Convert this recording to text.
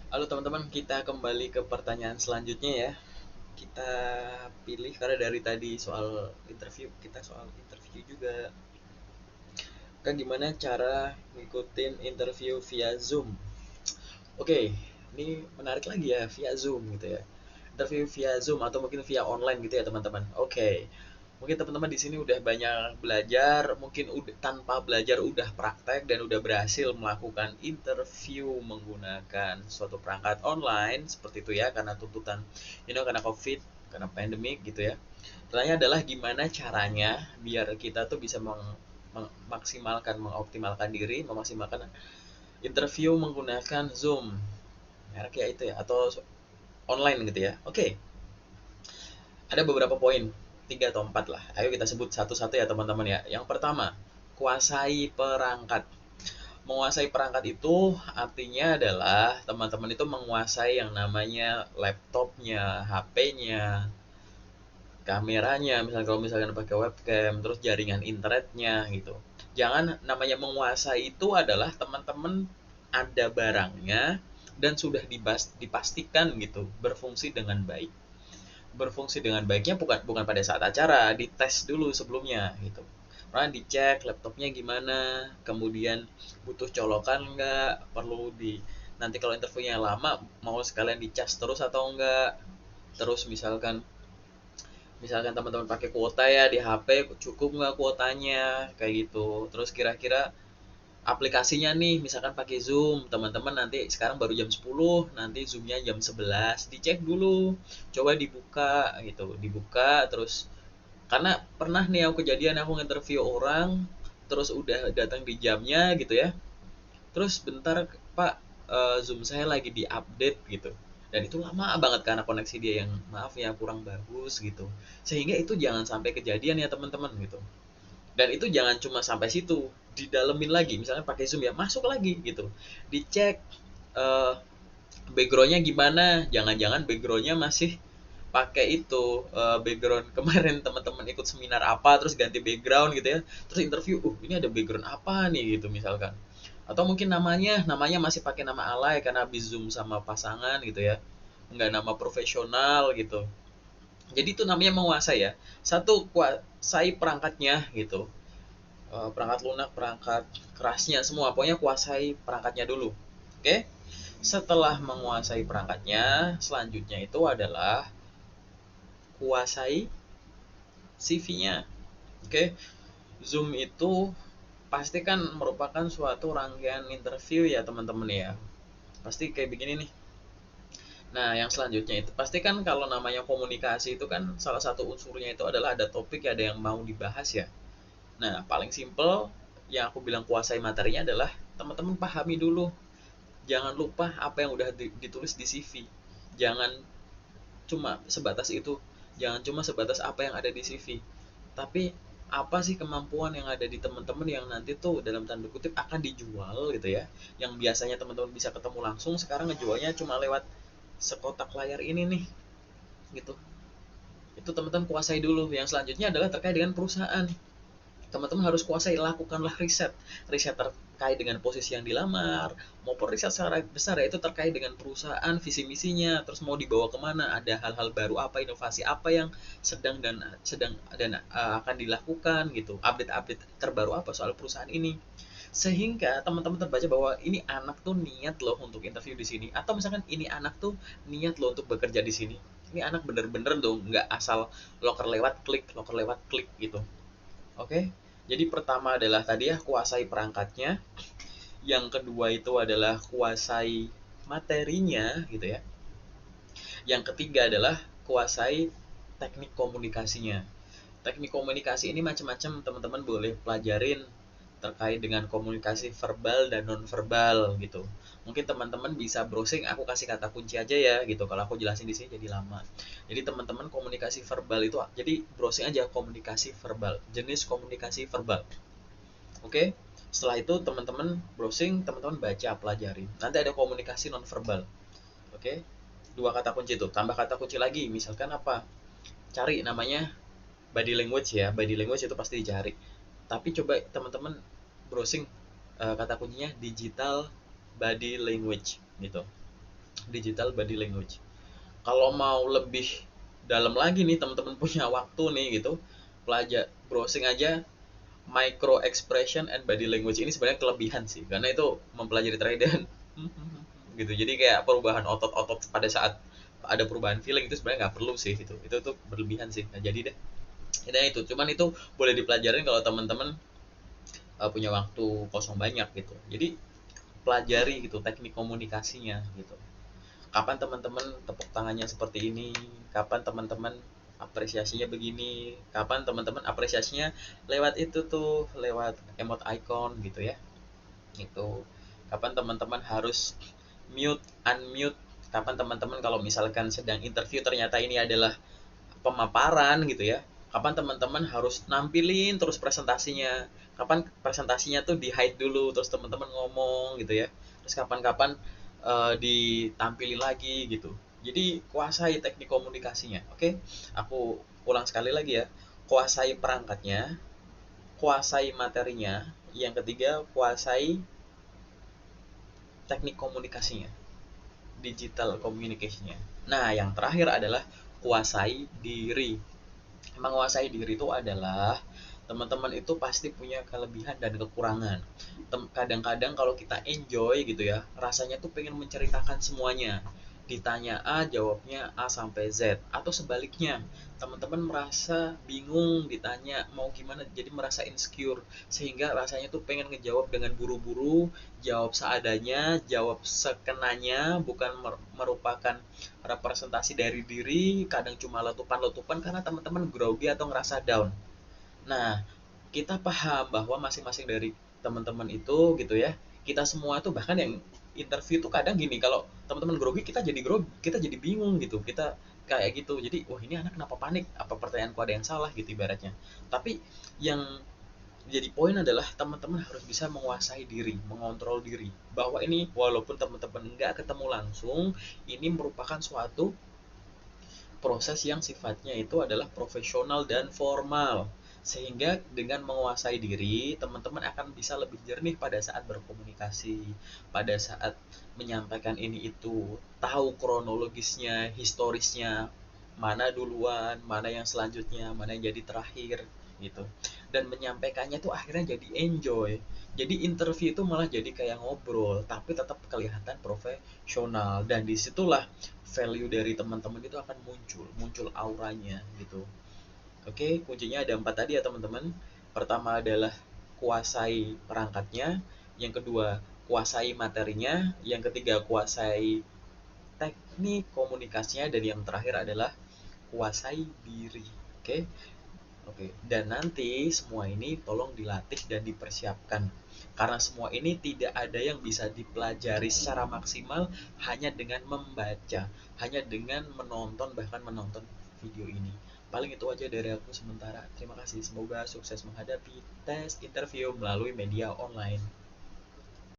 Halo teman-teman, kita kembali ke pertanyaan selanjutnya ya. Kita pilih karena dari tadi soal interview, kita soal interview juga. Kan gimana cara ngikutin interview via Zoom? Oke, ini menarik lagi ya via Zoom gitu ya. Interview via Zoom atau mungkin via online gitu ya teman-teman. Oke. Mungkin teman-teman di sini udah banyak belajar, mungkin udah tanpa belajar udah praktek dan udah berhasil melakukan interview menggunakan suatu perangkat online seperti itu ya karena tuntutan karena Covid, karena pandemik gitu ya. Pertanyaannya adalah gimana caranya biar kita tuh bisa memaksimalkan, mengoptimalkan diri, memaksimalkan interview menggunakan Zoom. Merek ya itu ya atau online gitu ya. Oke, ada beberapa poin, 3 atau 4 lah. Ayo kita sebut satu-satu ya teman-teman ya. Yang pertama, kuasai perangkat. Menguasai perangkat itu artinya adalah teman-teman itu menguasai yang namanya laptopnya, HP-nya, kameranya, misalnya kalau misalkan pakai webcam, terus jaringan internetnya gitu. Jangan namanya menguasai itu adalah teman-teman ada barangnya dan sudah dipastikan gitu berfungsi dengan baik. Berfungsi dengan baiknya bukan bukan pada saat acara, dites dulu sebelumnya gitu. Pernah dicek laptopnya gimana, kemudian butuh colokan nggak, perlu di nanti kalau interviewnya lama mau sekalian dicas terus atau enggak. Terus misalkan teman-teman pakai kuota ya di HP, cukup nggak kuotanya kayak gitu. Terus kira-kira aplikasinya nih misalkan pakai Zoom, teman-teman nanti sekarang baru jam 10, nanti Zoomnya jam 11, dicek dulu, coba dibuka gitu, dibuka terus. Karena pernah nih aku kejadian, aku nginterview orang terus udah datang di jamnya gitu ya, terus bentar Pak, Zoom saya lagi di update gitu, dan itu lama banget karena koneksi dia yang maaf ya kurang bagus gitu. Sehingga itu jangan sampai kejadian ya teman-teman gitu. Dan itu jangan cuma sampai situ, didalemin lagi, misalnya pakai Zoom ya masuk lagi gitu, dicek eh, backgroundnya gimana, jangan-jangan backgroundnya masih pakai itu background kemarin teman-teman ikut seminar apa terus ganti background gitu ya, terus interview ini ada background apa nih gitu misalkan. Atau mungkin namanya masih pakai nama alay karena habis Zoom sama pasangan gitu ya, nggak nama profesional gitu. Jadi itu namanya menguasai ya. Satu, kuasai perangkatnya gitu. Perangkat lunak, perangkat kerasnya semua, pokoknya kuasai perangkatnya dulu. Oke? Setelah menguasai perangkatnya, selanjutnya itu adalah kuasai CV-nya. Oke? Zoom itu pasti kan merupakan suatu rangkaian interview ya teman-teman ya. Pasti kayak begini nih. Nah, yang selanjutnya itu pasti kan kalau namanya komunikasi itu kan salah satu unsurnya itu adalah ada topik, ada yang mau dibahas ya. Nah, paling simple yang aku bilang kuasai materinya adalah teman-teman pahami dulu. Jangan lupa apa yang udah ditulis di CV. Jangan cuma sebatas itu. Jangan cuma sebatas apa yang ada di CV. Tapi apa sih kemampuan yang ada di teman-teman yang nanti tuh dalam tanda kutip akan dijual gitu ya. Yang biasanya teman-teman bisa ketemu langsung, sekarang ngejualnya cuma lewat sekotak layar ini nih gitu. Itu teman-teman kuasai dulu. Yang selanjutnya adalah terkait dengan perusahaan. Teman-teman harus kuasai, lakukanlah riset. Riset terkait dengan posisi yang dilamar maupun riset secara besar, yaitu terkait dengan perusahaan, visi misinya, terus mau dibawa kemana, ada hal-hal baru apa, inovasi apa yang sedang dan akan dilakukan gitu, update-update terbaru apa soal perusahaan ini, sehingga teman-teman terbaca bahwa ini anak tuh niat loh untuk interview di sini, atau misalkan ini anak tuh niat loh untuk bekerja di sini, ini anak bener-bener tuh nggak asal loker lewat klik gitu. Oke, jadi pertama adalah tadi ya kuasai perangkatnya, yang kedua itu adalah kuasai materinya gitu ya. Yang ketiga adalah kuasai teknik komunikasinya. Teknik komunikasi ini macam-macam, teman-teman boleh pelajarin terkait dengan komunikasi verbal dan non verbal gitu. Mungkin teman-teman bisa browsing, aku kasih kata kunci aja ya gitu. Kalau aku jelasin di sini jadi lama. Jadi teman-teman komunikasi verbal itu, jadi browsing aja komunikasi verbal, jenis komunikasi verbal. Oke. Setelah itu teman-teman browsing, teman-teman baca, pelajari. Nanti ada komunikasi non verbal. Oke. 2 kata kunci itu, tambah kata kunci lagi. Misalkan apa? Cari namanya body language ya. Body language itu pasti dicari. Tapi coba teman-teman browsing, kata kuncinya digital body language gitu. digital body language. Kalau mau lebih dalam lagi nih, teman-teman punya waktu nih gitu, browsing aja micro expression and body language. Ini sebenarnya kelebihan sih, karena itu mempelajari terkait gitu. Jadi kayak perubahan otot-otot pada saat ada perubahan feeling itu sebenarnya nggak perlu sih gitu. Itu tuh berlebihan sih. Nah, jadi deh. Itu cuman itu boleh dipelajarin kalau teman-teman punya waktu kosong banyak gitu. Jadi pelajari gitu teknik komunikasinya gitu. Kapan teman-teman tepuk tangannya seperti ini, kapan teman-teman apresiasinya begini, kapan teman-teman apresiasinya lewat itu tuh, lewat emot icon gitu ya. Itu kapan teman-teman harus mute, unmute, kapan teman-teman kalau misalkan sedang interview ternyata ini adalah pemaparan gitu ya, kapan teman-teman harus nampilin terus presentasinya, kapan presentasinya tuh di hide dulu terus teman-teman ngomong gitu ya, terus kapan-kapan ditampilin lagi gitu. Jadi kuasai teknik komunikasinya. Oke, aku ulang sekali lagi ya, kuasai perangkatnya, kuasai materinya, yang ketiga kuasai teknik komunikasinya, digital communication-nya. Nah, yang terakhir adalah kuasai diri. Menguasai diri itu adalah teman-teman itu pasti punya kelebihan dan kekurangan. Kadang-kadang kalau kita enjoy gitu ya, rasanya tuh pengen menceritakan semuanya. Ditanya A, jawabnya A sampai Z. Atau sebaliknya, teman-teman merasa bingung ditanya mau gimana, jadi merasa insecure. Sehingga rasanya tuh pengen ngejawab dengan buru-buru, jawab seadanya, jawab sekenanya, bukan merupakan representasi dari diri, kadang cuma letupan-letupan karena teman-teman grogi atau ngerasa down. Nah, kita paham bahwa masing-masing dari teman-teman itu gitu ya, kita semua tuh bahkan yang interview tuh kadang gini, kalau teman-teman grogi, kita jadi bingung gitu, kita kayak gitu. Jadi, wah ini anak kenapa panik? Apa pertanyaanku ada yang salah gitu ibaratnya. Tapi yang jadi poin adalah teman-teman harus bisa menguasai diri, mengontrol diri. Bahwa ini walaupun teman-teman nggak ketemu langsung, ini merupakan suatu proses yang sifatnya itu adalah profesional dan formal. Sehingga dengan menguasai diri, teman-teman akan bisa lebih jernih pada saat berkomunikasi, pada saat menyampaikan ini itu, tahu kronologisnya, historisnya, mana duluan, mana yang selanjutnya, mana yang jadi terakhir gitu. Dan menyampaikannya tuh akhirnya jadi enjoy. Jadi interview itu malah jadi kayak ngobrol, tapi tetap kelihatan profesional, dan disitulah value dari teman-teman itu akan muncul auranya gitu. Oke, kuncinya ada 4 tadi ya teman-teman. Pertama adalah kuasai perangkatnya, yang kedua kuasai materinya, yang ketiga kuasai teknik komunikasinya, dan yang terakhir adalah kuasai diri. Oke. Oke, dan nanti semua ini tolong dilatih dan dipersiapkan. Karena semua ini tidak ada yang bisa dipelajari secara maksimal hanya dengan membaca, hanya dengan menonton, bahkan menonton video ini. Paling itu aja dari aku sementara. Terima kasih, semoga sukses menghadapi tes interview melalui media online.